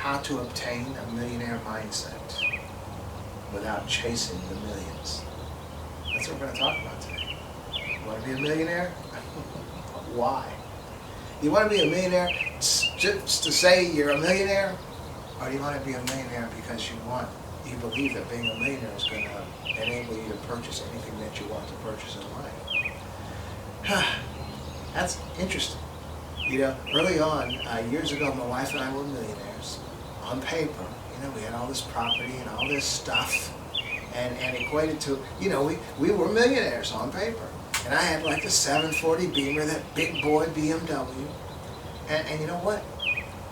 how to obtain a millionaire mindset without chasing the millions. That's what we're going to talk about today. You want to be a millionaire? Why? You want to be a millionaire just to say you're a millionaire? Or do you want to be a millionaire because you believe that being a millionaire is going to enable you to purchase anything that you want to purchase in life? That's interesting. You know, early on, years ago, my wife and I were millionaires on paper. You know, we had all this property and all this stuff, and equated to, you know, we were millionaires on paper. And I had like the 740 Beamer, that big boy BMW, and you know what?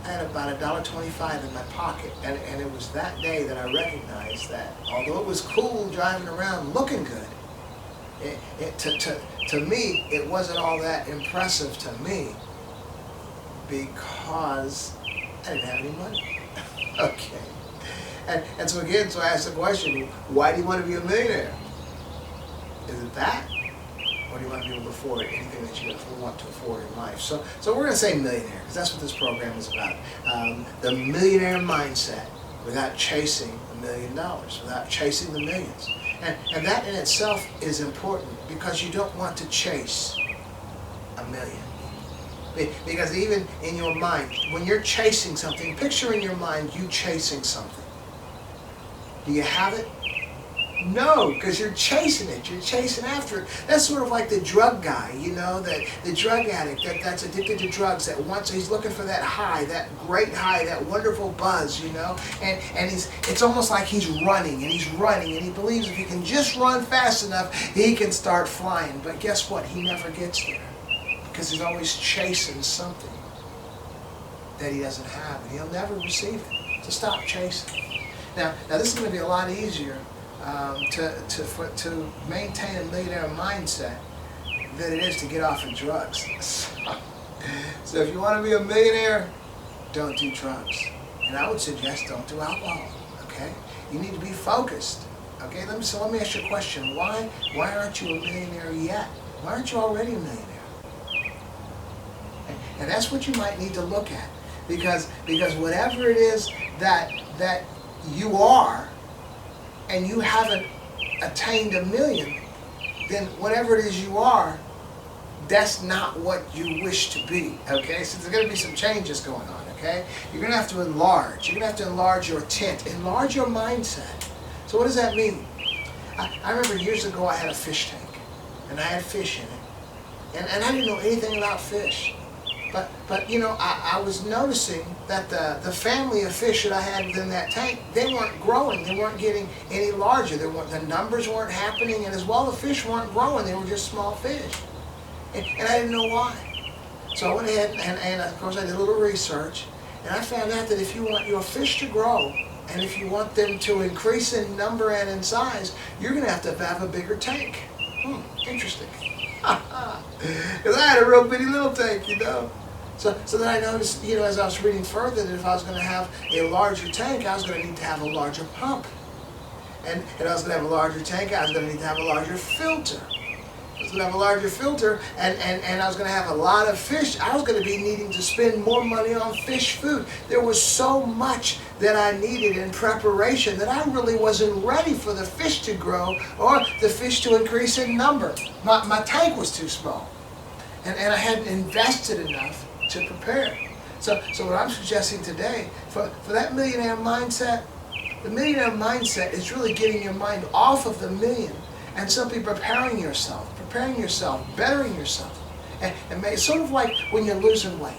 I had about $1.25 in my pocket, and it was that day that I recognized that although it was cool driving around looking good, to me, it wasn't all that impressive to me because I didn't have any money. Okay. And so again, so I asked the question, why do you want to be a millionaire? Is it that? Or do you want to be able to afford anything that you want to afford in life? So we're going to say millionaire, because that's what this program is about. The millionaire mindset without chasing $1 million, without chasing the millions. And that in itself is important, because you don't want to chase $1 million. Because even in your mind, when you're chasing something, picture in your mind you chasing something. Do you have it? No, because you're chasing it. You're chasing after it. That's sort of like the drug guy, you know, the drug addict that's addicted to drugs, that once he's looking for that high, that great high, that wonderful buzz, you know, and it's almost like he's running and he believes if he can just run fast enough, he can start flying. But guess what? He never gets there, because he's always chasing something that he doesn't have, and he'll never receive it. So stop chasing. Now this is going to be a lot easier to maintain a millionaire mindset than it is to get off of drugs. So if you want to be a millionaire, don't do drugs. And I would suggest don't do alcohol, okay? You need to be focused, okay? Let me ask you a question. Why aren't you a millionaire yet? Why aren't you already a millionaire? And that's what you might need to look at. Because whatever it is that you are, and you haven't attained $1 million, then whatever it is you are, that's not what you wish to be, okay? So there's going to be some changes going on, okay? You're going to have to enlarge. You're going to have to enlarge your tent, enlarge your mindset. So what does that mean? I remember years ago I had a fish tank, and I had fish in it, and I didn't know anything about fish. But you know, I was noticing that the family of fish that I had within that tank, they weren't growing. They weren't getting any larger. The numbers weren't happening, and as well, the fish weren't growing. They were just small fish. And I didn't know why. So I went ahead and of course I did a little research, and I found out that if you want your fish to grow, and if you want them to increase in number and in size, you're going to have a bigger tank. Interesting. Because I had a real bitty little tank, you know. So then I noticed, you know, as I was reading further, that if I was going to have a larger tank, I was going to need to have a larger pump. And I was going to have a larger tank, I was going to need to have a larger filter. I was going to have a larger filter, and I was going to have a lot of fish. I was going to be needing to spend more money on fish food. There was so much that I needed in preparation that I really wasn't ready for the fish to grow or the fish to increase in number. My tank was too small, and I hadn't invested enough to prepare. So what I'm suggesting today, for that millionaire mindset, the millionaire mindset is really getting your mind off of the million and simply preparing yourself, bettering yourself. And it's sort of like when you're losing weight.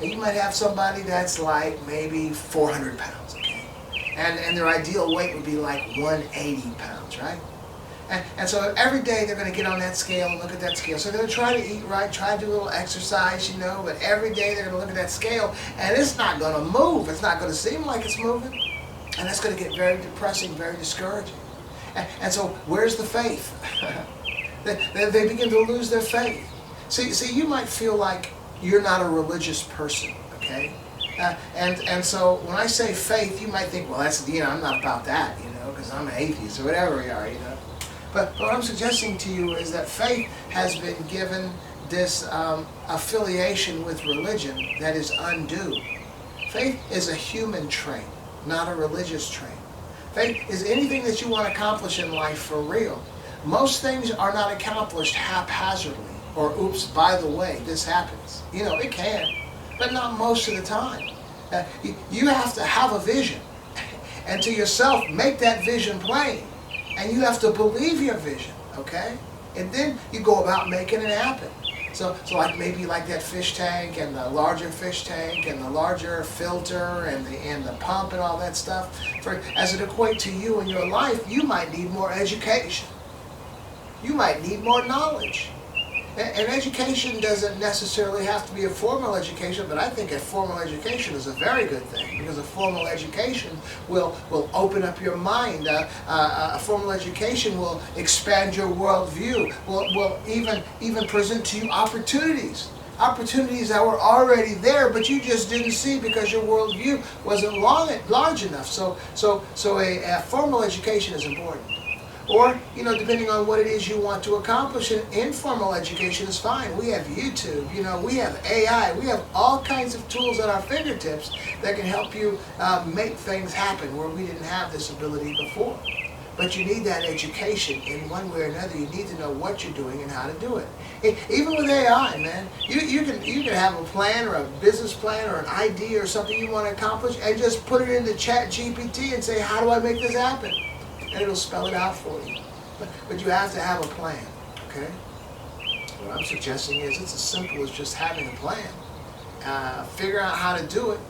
And you might have somebody that's like maybe 400 pounds, okay? And their ideal weight would be like 180 pounds, right? And so every day they're going to get on that scale and look at that scale. So they're going to try to eat right, try to do a little exercise, you know, but every day they're going to look at that scale and it's not going to move. It's not going to seem like it's moving. And that's going to get very depressing, very discouraging. And so where's the faith? They begin to lose their faith. See, you might feel like you're not a religious person, okay? And so when I say faith, you might think, well, that's, you know, I'm not about that, you know, because I'm an atheist or whatever we are, you know. But what I'm suggesting to you is that faith has been given this affiliation with religion that is undue. Faith is a human trait, not a religious trait. Faith is anything that you want to accomplish in life for real. Most things are not accomplished haphazardly, or oops, by the way, this happens. It can, but not most of the time. You have to have a vision, and to yourself make that vision plain, and you have to believe your vision, okay? And then you go about making it happen. So like maybe like that fish tank and the larger fish tank and the larger filter and the pump and all that stuff. As it equates to you in your life, you might need more education. You might need more knowledge. And education doesn't necessarily have to be a formal education, but I think a formal education is a very good thing, because a formal education will open up your mind. A formal education will expand your worldview, will even present to you opportunities that were already there, but you just didn't see because your worldview wasn't large enough. So a formal education is important. Or, depending on what it is you want to accomplish, an informal education is fine. We have YouTube, we have AI, we have all kinds of tools at our fingertips that can help you make things happen where we didn't have this ability before. But you need that education in one way or another. You need to know what you're doing and how to do it. Even with AI, man, you can have a plan or a business plan or an idea or something you want to accomplish and just put it into Chat GPT and say, how do I make this happen? And it'll spell it out for you. But you have to have a plan, okay? What I'm suggesting is it's as simple as just having a plan. Figure out how to do it,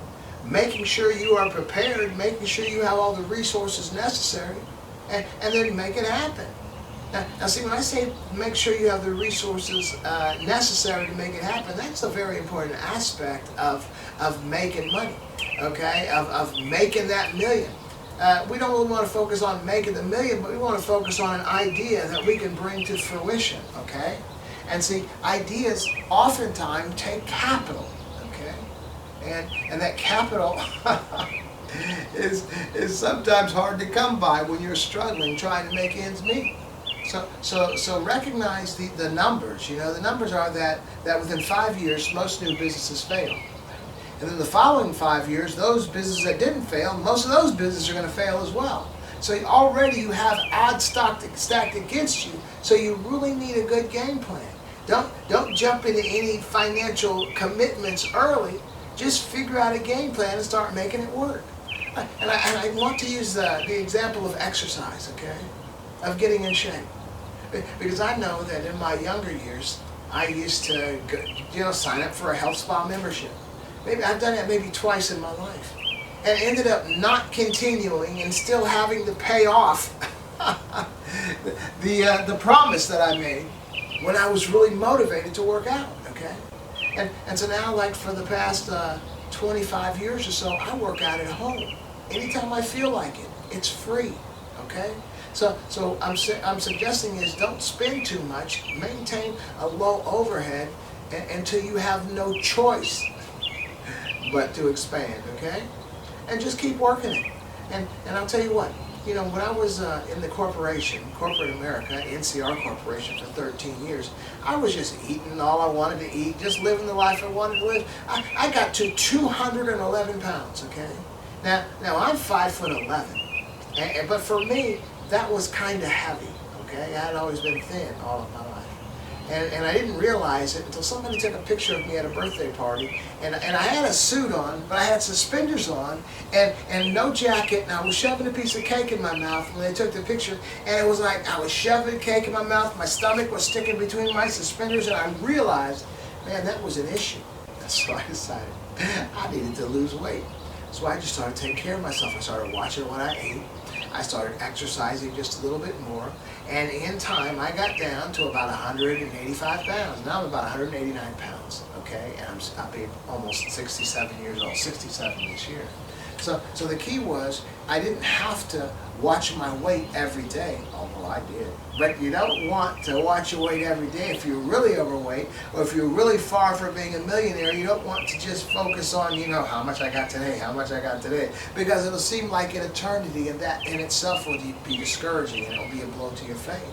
making sure you are prepared, making sure you have all the resources necessary, and then make it happen. Now see, when I say make sure you have the resources necessary to make it happen, that's a very important aspect of making money, okay? Of making that million. We don't really want to focus on making the million, but we want to focus on an idea that we can bring to fruition, okay? And see, ideas oftentimes take capital, okay? And that capital is sometimes hard to come by when you're struggling trying to make ends meet. So recognize the numbers. The numbers are that within 5 years, most new businesses fail. And then the following 5 years, those businesses that didn't fail, most of those businesses are going to fail as well. So already you have odds stacked against you, so you really need a good game plan. Don't jump into any financial commitments early. Just figure out a game plan and start making it work. And I want to use the example of exercise, okay? Of getting in shape. Because I know that in my younger years, I used to sign up for a health spa membership. Maybe I've done that maybe twice in my life, and ended up not continuing and still having to pay off the promise that I made when I was really motivated to work out. Okay, and so now, like for the past 25 years or so, I work out at home anytime I feel like it. It's free. Okay. So I'm suggesting is don't spend too much. Maintain a low overhead until you have no choice but to expand, okay? And just keep working it. And I'll tell you what, when I was in the corporate America, NCR Corporation for 13 years, I was just eating all I wanted to eat, just living the life I wanted to live. I got to 211 pounds, okay? Now I'm 5'11", but for me, that was kind of heavy, okay? I had always been thin all of my life. And I didn't realize it until somebody took a picture of me at a birthday party, and I had a suit on, but I had suspenders on, and no jacket, and I was shoving a piece of cake in my mouth when they took the picture, and it was like I was shoving cake in my mouth, my stomach was sticking between my suspenders, and I realized, man, that was an issue. So I decided I needed to lose weight. So I just started taking care of myself. I started watching what I ate. I started exercising just a little bit more, and in time I got down to about 185 pounds. Now I'm about 189 pounds, okay, and I'll be almost 67 years old, 67 this year. So the key was I didn't have to watch my weight every day, although I did. But you don't want to watch your weight every day if you're really overweight, or if you're really far from being a millionaire. You don't want to just focus on, how much I got today, because it'll seem like an eternity, and that in itself will be discouraging, and it'll be a blow to your faith.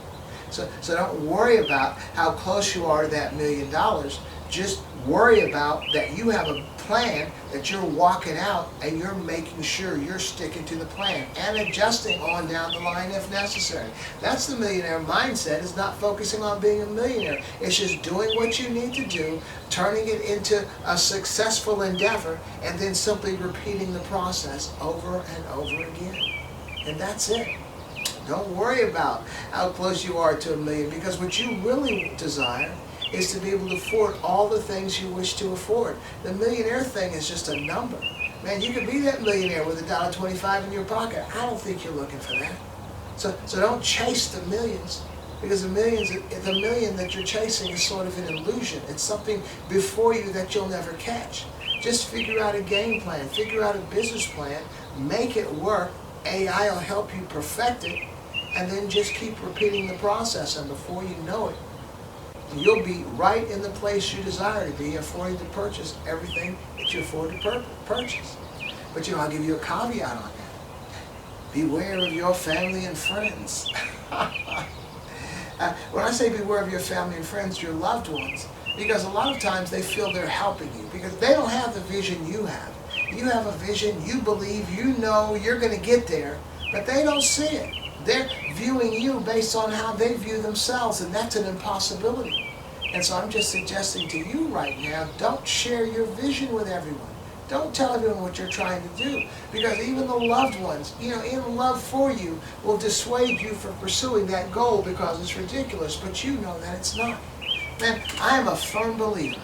So don't worry about how close you are to that $1 million. Just worry about that you have a plan that you're walking out, and you're making sure you're sticking to the plan and adjusting on down the line if necessary. That's the millionaire mindset, is not focusing on being a millionaire. It's just doing what you need to do, turning it into a successful endeavor, and then simply repeating the process over and over again. And that's it. Don't worry about how close you are to a million, because what you really desire is to be able to afford all the things you wish to afford. The millionaire thing is just a number. Man, you could be that millionaire with $1.25 in your pocket. I don't think you're looking for that. So don't chase the millions, because the million that you're chasing is sort of an illusion. It's something before you that you'll never catch. Just figure out a game plan, figure out a business plan, make it work. AI will help you perfect it, and then just keep repeating the process, and before you know it, you'll be right in the place you desire to be, affording to purchase everything that you afford to purchase. But I'll give you a caveat on that. Beware of your family and friends. When I say beware of your family and friends, your loved ones, because a lot of times they feel they're helping you, because they don't have the vision you have. You have a vision, you believe, you know you're going to get there, but they don't see it. They're viewing you based on how they view themselves, and that's an impossibility. And so I'm just suggesting to you right now, don't share your vision with everyone. Don't tell everyone what you're trying to do, because even the loved ones, in love for you, will dissuade you from pursuing that goal because it's ridiculous, but you know that it's not. Man, I am a firm believer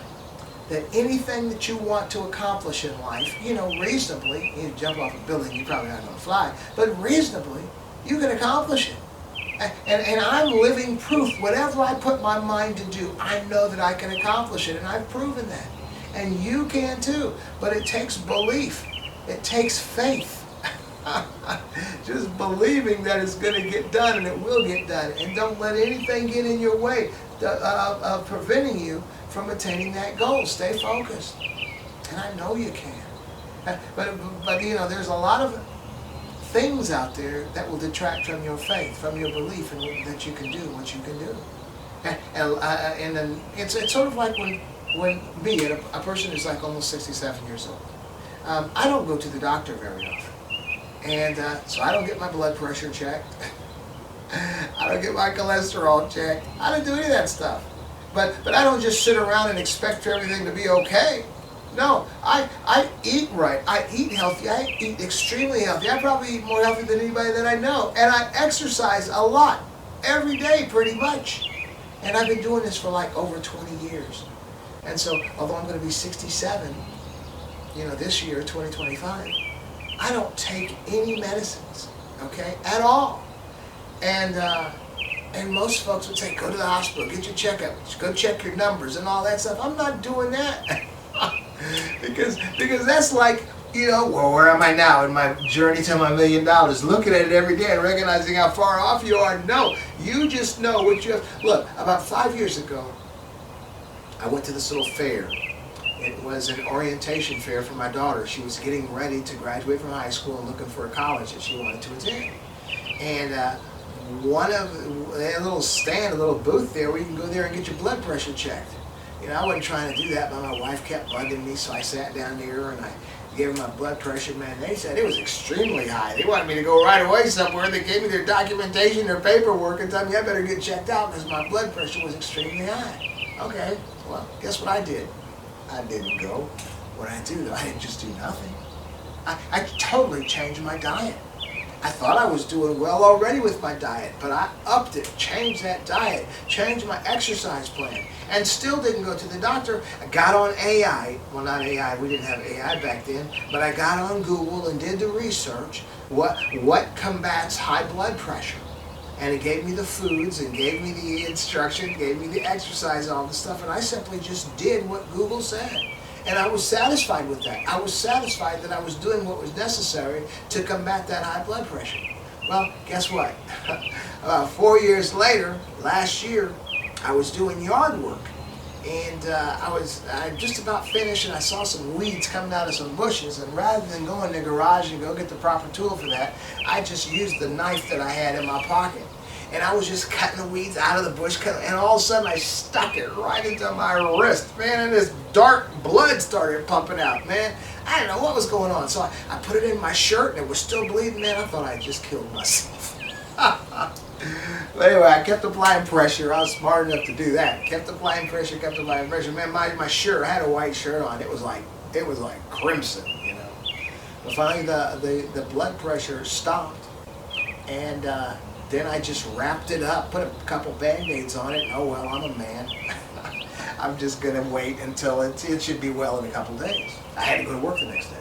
that anything that you want to accomplish in life, reasonably, you jump off a building, you're probably not going to fly, but reasonably, you can accomplish it. And I'm living proof. Whatever I put my mind to do, I know that I can accomplish it, and I've proven that. And you can too. But it takes belief. It takes faith. Just believing that it's going to get done, and it will get done. And don't let anything get in your way of preventing you from attaining that goal. Stay focused. And I know you can. But there's a lot of things out there that will detract from your faith, from your belief in that you can do what you can do. And then it's sort of like when me, a person who's like almost 67 years old, I don't go to the doctor very often. And so I don't get my blood pressure checked. I don't get my cholesterol checked. I don't do any of that stuff. But I don't just sit around and expect for everything to be okay. No, I eat right. I eat healthy. I eat extremely healthy. I probably eat more healthy than anybody that I know. And I exercise a lot. Every day, pretty much. And I've been doing this for like over 20 years. And so, although I'm going to be 67, this year, 2025, I don't take any medicines, okay, at all. And most folks would say, go to the hospital, get your checkup, go check your numbers and all that stuff. I'm not doing that. because that's like, well, where am I now in my journey to my $1 million? Looking at it every day and recognizing how far off you are. No, you just know what you have. Look, about 5 years ago, I went to this little fair. It was an orientation fair for my daughter. She was getting ready to graduate from high school and looking for a college that she wanted to attend. And they had a little stand, a little booth there where you can go there and get your blood pressure checked. I wasn't trying to do that, but my wife kept bugging me, so I sat down near her and I gave her my blood pressure. Man, they said it was extremely high. They wanted me to go right away somewhere. They gave me their documentation, their paperwork, and told me I better get checked out because my blood pressure was extremely high. Okay, well, guess what I did? I didn't go. What I do, though, I didn't just do nothing. I totally changed my diet. I thought I was doing well already with my diet, but I upped it, changed that diet, changed my exercise plan, and still didn't go to the doctor. I got on AI. Well, not AI. We didn't have AI back then, but I got on Google and did the research. What combats high blood pressure? And it gave me the foods and gave me the instruction, gave me the exercise, all the stuff, and I simply just did what Google said. And I was satisfied with that. I was satisfied that I was doing what was necessary to combat that high blood pressure. Well, guess what? About 4 years later, last year, I was doing yard work. And I just about finished, and I saw some weeds coming out of some bushes. And rather than go in the garage and go get the proper tool for that, I just used the knife that I had in my pocket. and I was just cutting the weeds out of the bush, and all of a sudden I stuck it right into my wrist, man, and this dark blood started pumping out, man. I didn't know what was going on, so I put it in my shirt, and it was still bleeding, man. I thought I had just killed myself. But anyway, I kept applying pressure. I was smart enough to do that. Kept applying pressure, man. My shirt, I had a white shirt on. It was like crimson, you know. But finally, the blood pressure stopped, and then I just wrapped it up, put a couple Band-Aids on it. And, oh well, I'm a man. I'm just gonna wait until it should be well in a couple days. I had to go to work the next day.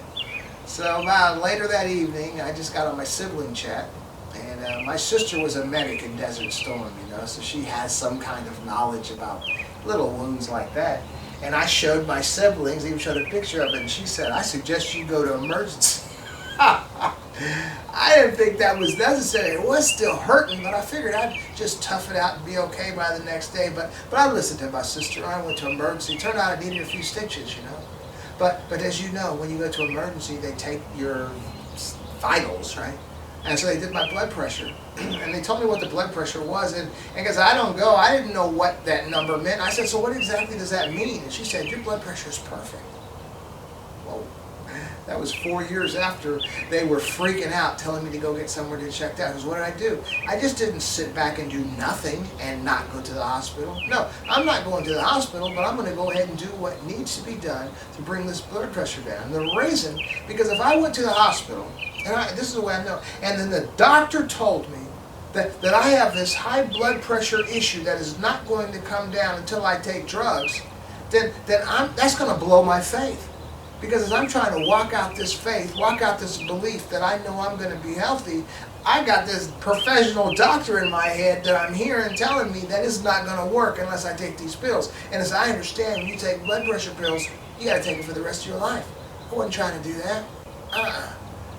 So later that evening, I just got on my sibling chat. And my sister was a medic in Desert Storm, you know, so she has some kind of knowledge about little wounds like that. And I showed my siblings, even showed a picture of it, and she said, I suggest you go to emergency. I didn't think that was necessary. It was still hurting, but I figured I'd just tough it out and be okay by the next day. But I listened to my sister. I went to emergency. It turned out I needed a few stitches, you know. But as you know, when you go to emergency, they take your vitals, right? And so they did my blood pressure, and they told me what the blood pressure was, and because I don't go, I didn't know what that number meant. I said, so what exactly does that mean? And she said, your blood pressure is perfect. Whoa. That was 4 years after they were freaking out, telling me to go get somewhere to check out. Because what did I do? I just didn't sit back and do nothing and not go to the hospital. No, I'm not going to the hospital, but I'm going to go ahead and do what needs to be done to bring this blood pressure down. And the reason, because if I went to the hospital, and this is the way I know, and then the doctor told me that I have this high blood pressure issue that is not going to come down until I take drugs, then that's going to blow my faith. Because as I'm trying to walk out this faith, walk out this belief that I know I'm going to be healthy, I got this professional doctor in my head that I'm hearing telling me that it's not going to work unless I take these pills. And as I understand, when you take blood pressure pills, you got to take them for the rest of your life. I wasn't trying to do that.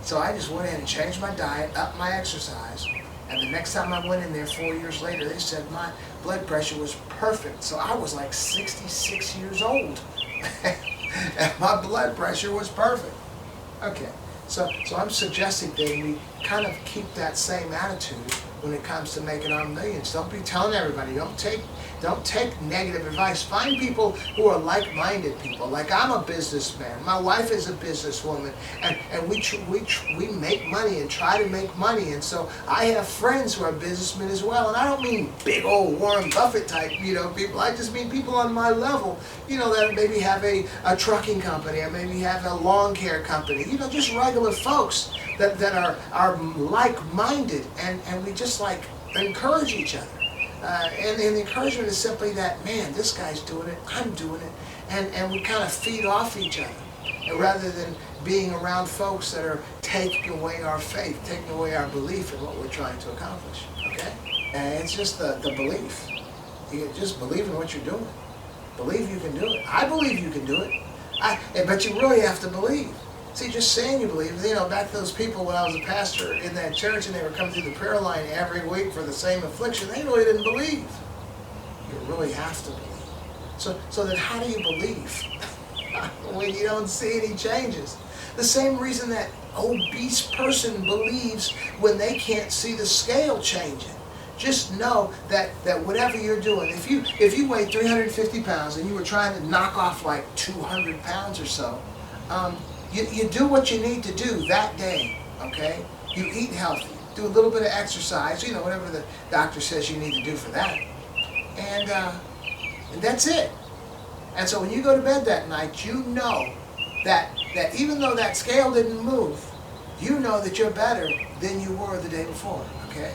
So I just went in and changed my diet, upped my exercise, and the next time I went in there 4 years later, they said my blood pressure was perfect. So I was like 66 years old. And my blood pressure was perfect. Okay, so I'm suggesting that we kind of keep that same attitude when it comes to making our millions. Don't be telling everybody, don't take negative advice. Find people who are like-minded people. Like, I'm a businessman. My wife is a businesswoman, and we make money and try to make money. And so I have friends who are businessmen as well. And I don't mean big old Warren Buffett type, you know, people. I just mean people on my level, you know, that maybe have a trucking company or maybe have a lawn care company. You know, just regular folks that are like-minded, and we just like encourage each other. And the encouragement is simply that, man, this guy's doing it, I'm doing it, and we kind of feed off each other, and rather than being around folks that are taking away our faith, taking away our belief in what we're trying to accomplish. Okay? And it's just the belief. You just believe in what you're doing. Believe you can do it. I believe you can do it. But you really have to believe. See, just saying you believe, you know, back to those people when I was a pastor in that church and they were coming through the prayer line every week for the same affliction, they really didn't believe. You really have to believe. So then how do you believe when you don't see any changes? The same reason that obese person believes when they can't see the scale changing. Just know that whatever you're doing, if you weigh 350 pounds and you were trying to knock off like 200 pounds or so, you do what you need to do that day, okay? You eat healthy, do a little bit of exercise, you know, whatever the doctor says you need to do for that. And that's it. And so when you go to bed that night, you know that even though that scale didn't move, you know that you're better than you were the day before, okay?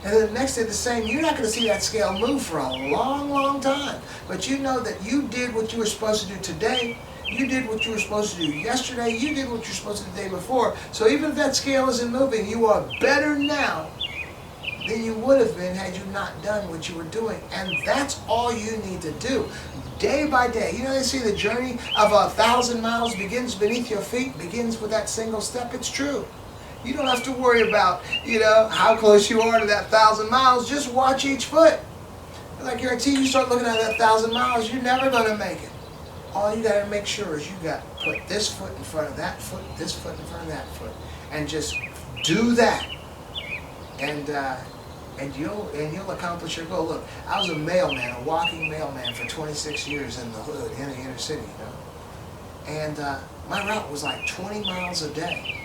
And then the next day the same, you're not going to see that scale move for a long, long time. But you know that you did what you were supposed to do today. You did what you were supposed to do yesterday. You did what you were supposed to do the day before. So even if that scale isn't moving, you are better now than you would have been had you not done what you were doing. And that's all you need to do. Day by day. You know, they say the journey of 1,000 miles begins beneath your feet, begins with that single step. It's true. You don't have to worry about, you know, how close you are to that 1,000 miles. Just watch each foot. And I guarantee you start looking at that 1,000 miles, you're never going to make it. All you got to make sure is you got to put this foot in front of that foot, this foot in front of that foot, and just do that. And and you'll accomplish your goal. Look, I was a mailman, a walking mailman for 26 years in the hood, in the inner city, you know. And my route was like 20 miles a day.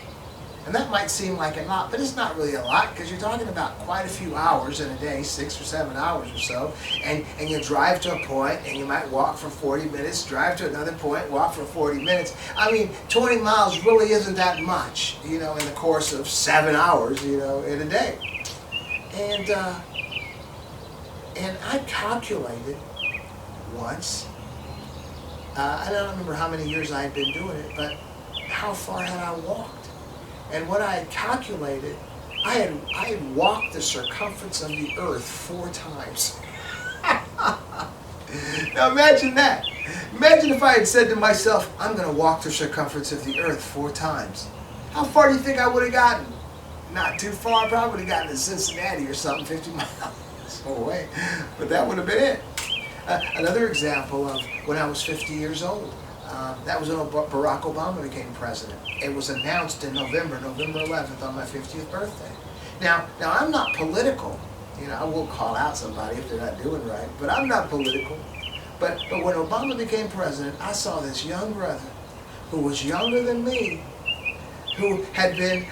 And that might seem like a lot, but it's not really a lot, because you're talking about quite a few hours in a day, 6 or 7 hours or so, and you drive to a point, and you might walk for 40 minutes, drive to another point, walk for 40 minutes. I mean, 20 miles really isn't that much, you know, in the course of 7 hours, you know, in a day. And I calculated once, I don't remember how many years I had been doing it, but how far had I walked? And what I had calculated, I had walked the circumference of the earth 4 times. Now imagine that. Imagine if I had said to myself, I'm going to walk the circumference of the earth 4 times. How far do you think I would have gotten? Not too far. I probably would have gotten to Cincinnati or something, 50 miles away. But that would have been it. Another example of when I was 50 years old. That was when Barack Obama became president. It was announced in November 11th on my 50th birthday. Now I'm not political. You know, I will call out somebody if they're not doing right, but I'm not political. But when Obama became president, I saw this young brother who was younger than me, who had been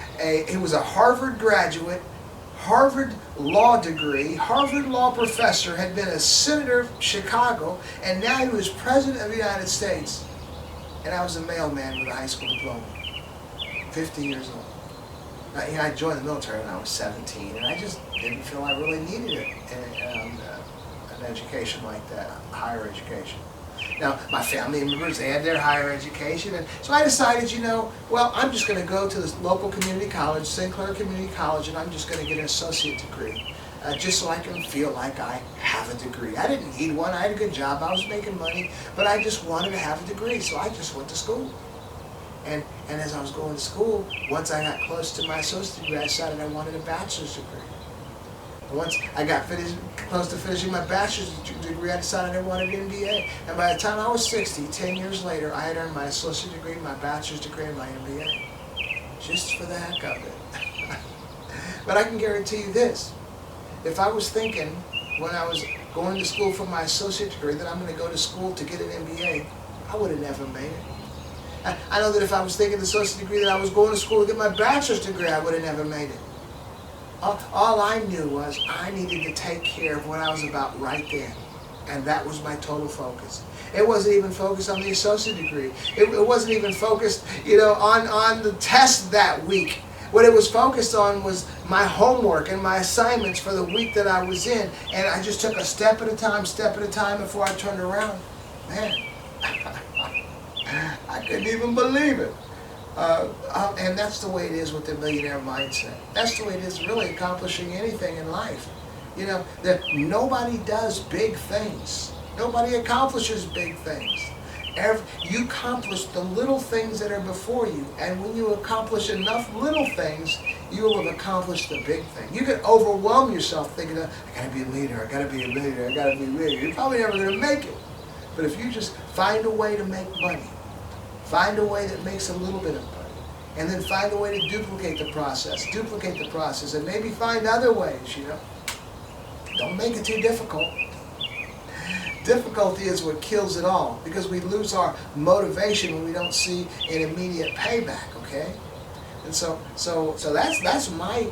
he was a Harvard graduate, Harvard law degree, Harvard law professor, had been a senator of Chicago, and now he was president of the United States. And I was a mailman with a high school diploma, 50 years old. I joined the military when I was 17, and I just didn't feel I really needed an education like that, higher education. Now, my family members, they had their higher education, and so I decided, you know, well, I'm just going to go to this local community college, St. Clair Community College, and I'm just going to get an associate degree. Just so I can feel like I have a degree. I didn't need one. I had a good job. I was making money, but I just wanted to have a degree, so I just went to school. And as I was going to school, once I got close to my associate degree, I decided I wanted a bachelor's degree. And once I got close to finishing my bachelor's degree, I decided I wanted an MBA. And by the time I was 60, 10 years later, I had earned my associate degree, my bachelor's degree, and my MBA. Just for the heck of it. But I can guarantee you this. If I was thinking when I was going to school for my associate degree that I'm going to go to school to get an MBA, I would have never made it. I know that if I was thinking the associate degree that I was going to school to get my bachelor's degree, I would have never made it. All I knew was I needed to take care of what I was about right then. And that was my total focus. It wasn't even focused on the associate degree. It wasn't even focused, you know, on the test that week. What it was focused on was my homework and my assignments for the week that I was in. And I just took a step at a time before I turned around. Man, I couldn't even believe it. And that's the way it is with the millionaire mindset. That's the way it is really accomplishing anything in life. You know, that nobody does big things. Nobody accomplishes big things. You accomplish the little things that are before you, and when you accomplish enough little things, you will have accomplished the big thing. You can overwhelm yourself thinking, I gotta be a leader, I gotta be a millionaire, I gotta be a millionaire. You're probably never gonna make it. But if you just find a way to make money, find a way that makes a little bit of money, and then find a way to duplicate the process, and maybe find other ways, you know. Don't make it too difficult. Difficulty is what kills it all, because we lose our motivation when we don't see an immediate payback. Okay, and so that's my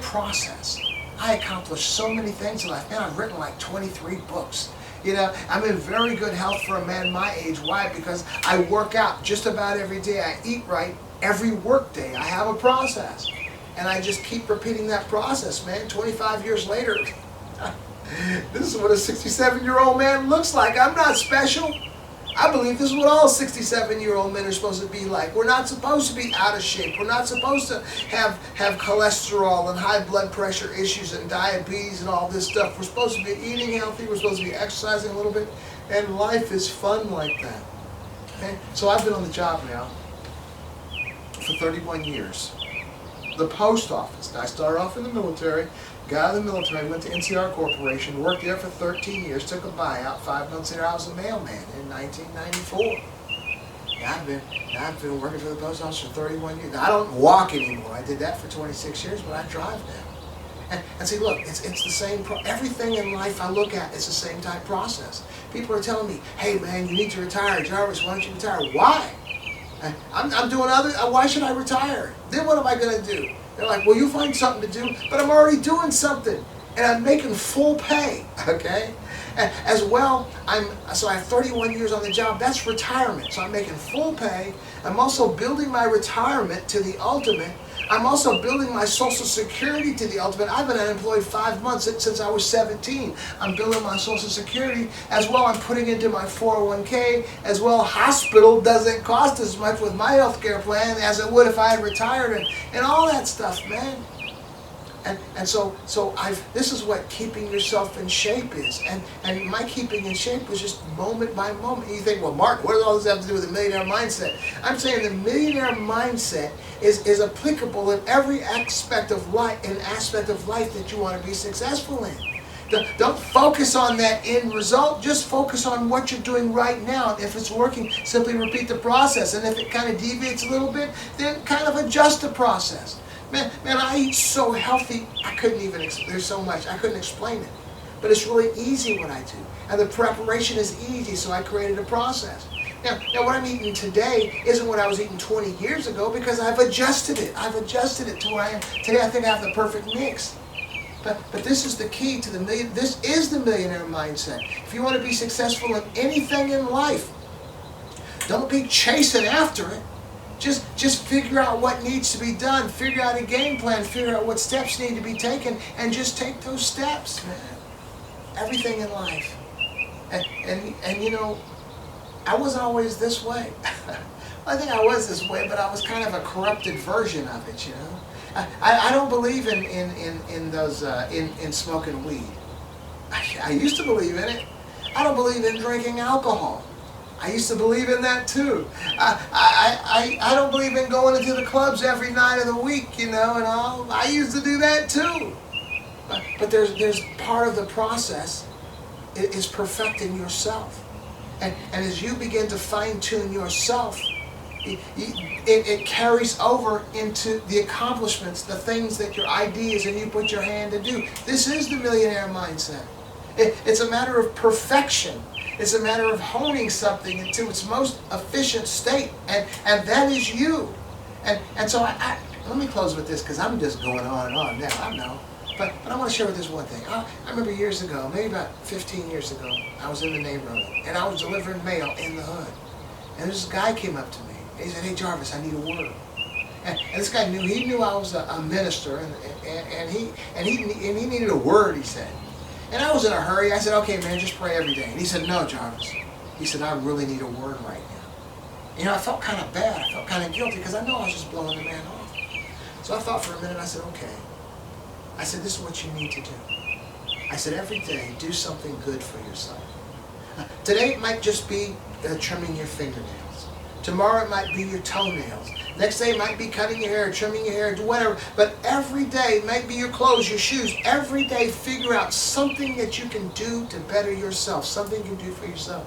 process. I accomplished so many things in life. Man, I've written like 23 books. You know, I'm in very good health for a man my age. Why? Because I work out just about every day. I eat right every work day. I have a process, and I just keep repeating that process. Man, 25 years later. This is what a 67-year-old man looks like. I'm not special. I believe this is what all 67-year-old men are supposed to be like. We're not supposed to be out of shape. We're not supposed to have cholesterol and high blood pressure issues and diabetes and all this stuff. We're supposed to be eating healthy. We're supposed to be exercising a little bit. And life is fun like that. Okay? So I've been on the job now for 31 years. The post office. Now, I started off in the military. Got out of the military, went to NCR Corporation, worked there for 13 years, took a buyout. 5 months later, I was a mailman in 1994. Now I've been working for the post office for 31 years. Now, I don't walk anymore. I did that for 26 years, but I drive now. And see, look, it's the same. Everything in life I look at, it's the same type process. People are telling me, "Hey, man, you need to retire, Jarvis. Why don't you retire?" Why? I'm doing other. Why should I retire? Then what am I going to do? They're like, "Well, you find something to do," but I'm already doing something, and I'm making full pay. Okay. As well, I have 31 years on the job. That's retirement. So I'm making full pay. I'm also building my retirement to the ultimate. I'm also building my Social Security to the ultimate. I've been unemployed 5 months since I was 17. I'm building my Social Security. As well, I'm putting into my 401k. As well, hospital doesn't cost as much with my health care plan as it would if I had retired, and all that stuff, man. And so this is what keeping yourself in shape is. And my keeping in shape was just moment by moment. And you think, well, Mark, what does all this have to do with the millionaire mindset? I'm saying the millionaire mindset is applicable in every aspect of life, that you want to be successful in. Don't focus on that end result. Just focus on what you're doing right now. And if it's working, simply repeat the process. And if it kind of deviates a little bit, then kind of adjust the process. Man, I eat so healthy, I couldn't even, there's so much, I couldn't explain it. But it's really easy what I do. And the preparation is easy, so I created a process. Now what I'm eating today isn't what I was eating 20 years ago because I've adjusted it. I've adjusted it to where I am. Today I think I have the perfect mix. But this is the key to this is the millionaire mindset. If you want to be successful in anything in life, don't be chasing after it. Just figure out what needs to be done. Figure out a game plan. Figure out what steps need to be taken, and just take those steps, man. Everything in life. And you know, I wasn't always this way. I think I was this way, but I was kind of a corrupted version of it, you know. I don't believe in smoking weed. I used to believe in it. I don't believe in drinking alcohol. I used to believe in that too. I don't believe in going into the clubs every night of the week, you know, and all. I used to do that too. But there's part of the process is perfecting yourself. And as you begin to fine-tune yourself, it carries over into the accomplishments, the things that your ideas and you put your hand to do. This is the millionaire mindset. It's a matter of perfection. It's a matter of honing something into its most efficient state, and that is you. And so let me close with this because I'm just going on and on now. I know. But I want to share with this one thing. I remember years ago, maybe about 15 years ago, I was in the neighborhood, and I was delivering mail in the hood. And this guy came up to me. He said, "Hey, Jarvis, I need a word." And this guy knew I was a minister, and he needed a word, he said. And I was in a hurry. I said, "Okay, man, just pray every day." And he said, "No, Jarvis." He said, "I really need a word right now." You know, I felt kind of bad. I felt kind of guilty because I know I was just blowing the man off. So I thought for a minute. I said, "Okay." I said, "This is what you need to do." I said, "Every day, do something good for yourself." Today, it might just be trimming your fingernails. Tomorrow, it might be your toenails. Next day, it might be cutting your hair, trimming your hair, do whatever. But every day, it might be your clothes, your shoes. Every day, figure out something that you can do to better yourself, something you can do for yourself.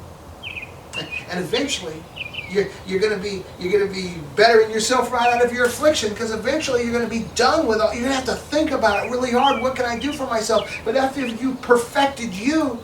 And eventually, you're going to be bettering yourself right out of your affliction, because eventually you're going to be done with all. You're going to have to think about it really hard. What can I do for myself? But after you perfected you,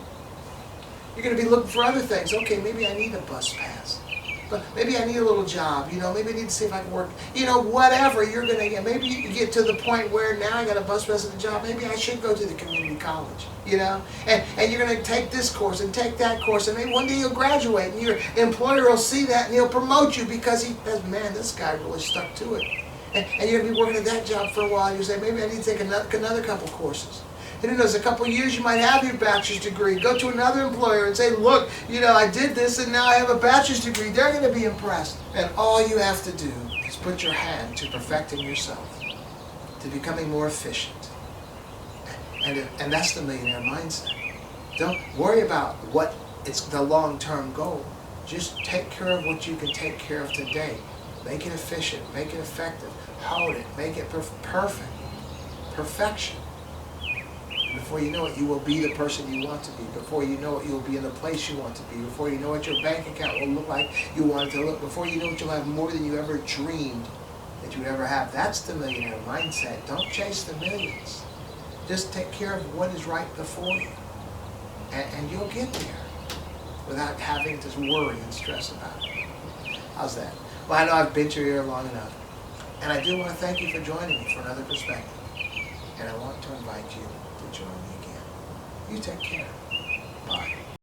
you're going to be looking for other things. Okay, maybe I need a bus pass. But maybe I need a little job, you know, maybe I need to see if I can work, you know, whatever you're going to get. Maybe you get to the point where now I got a bus pass at the job, maybe I should go to the community college, you know, and you're going to take this course and take that course, and maybe one day you'll graduate, and your employer will see that, and he'll promote you because he says, "Man, this guy really stuck to it." And you're going to be working at that job for a while, and you say, "Maybe I need to take another couple courses." And who knows, a couple of years you might have your bachelor's degree. Go to another employer and say, "Look, you know, I did this and now I have a bachelor's degree." They're going to be impressed. And all you have to do is put your hand to perfecting yourself, to becoming more efficient. And that's the millionaire mindset. Don't worry about what it's the long-term goal. Just take care of what you can take care of today. Make it efficient. Make it effective. Hold it. Make it perfect. Perfection. Before you know it, you will be the person you want to be. Before you know it, you'll be in the place you want to be. Before you know it, your bank account will look like you want it to look. Before you know it, you'll have more than you ever dreamed that you would ever have. That's the millionaire mindset. Don't chase the millions. Just take care of what is right before you. And you'll get there without having to worry and stress about it. How's that? Well, I know I've been to your ear long enough. And I do want to thank you for joining me for another perspective. And I want to invite you to join me again. You take care. Bye.